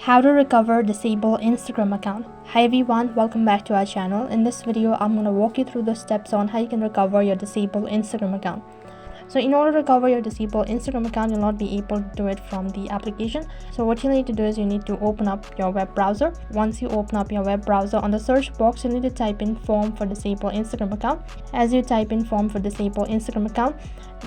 How to recover disabled Instagram account. Hi everyone, welcome back to our channel. In this video, I'm going to walk you through the steps on how you can recover your disabled Instagram account. So in order to recover your disabled Instagram account, you'll not be able to do it from the application. So what you need to do is you need to open up your web browser. Once you open up your web browser, on the search box, you need to type in form for disabled Instagram account. As you type in form for disabled Instagram account,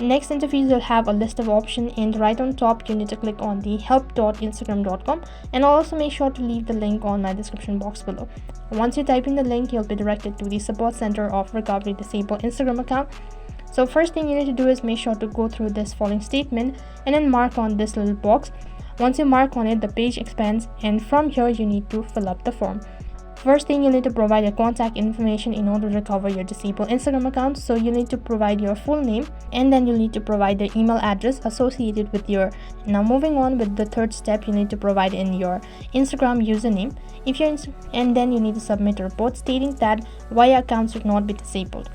next interface will have a list of options, and right on top you need to click on the help.instagram.com, and I'll also make sure to leave the link on my description box below. Once you type in the link, you'll be directed to the support center of recovery disabled Instagram account. So first thing you need to do is make sure to go through this following statement and then mark on this little box. Once you mark on it, the page expands, and from here you need to fill up the form. First thing, you need to provide your contact information in order to recover your disabled Instagram account. So you need to provide your full name, and then you need to provide the email address associated with your. Now moving on with the third step, you need to provide in your Instagram username. And then you need to submit a report stating that why your account should not be disabled.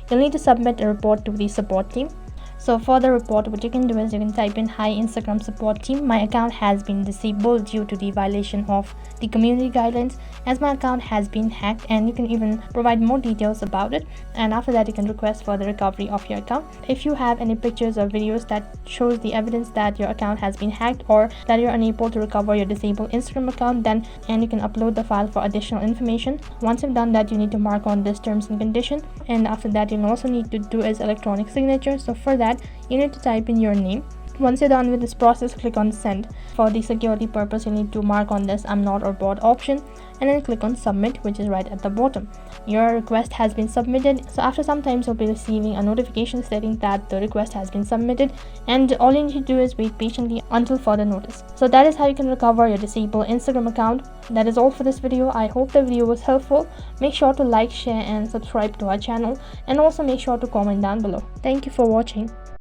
You'll need to submit a report to the support team. So for the report, what you can do is you can type in, "Hi Instagram support team, my account has been disabled due to the violation of the community guidelines as my account has been hacked," and you can even provide more details about it. And after that, you can request for the recovery of your account. If you have any pictures or videos that shows the evidence that your account has been hacked or that you're unable to recover your disabled Instagram account, then you can upload the file for additional information. Once you've done that, you need to mark on this terms and condition, and after that you also need to do is electronic signature. So for that, you need to type in your name. Once you're done with this process, click on send. For the security purpose, you need to mark on this "I'm not or bot" option, and then click on submit, which is right at the bottom. Your request has been submitted. So after some time, you'll be receiving a notification stating that the request has been submitted, and all you need to do is wait patiently until further notice. So that is how you can recover your disabled Instagram account. That is all for this video. I hope the video was helpful. Make sure to like, share and subscribe to our channel, and also make sure to comment down below. Thank you for watching.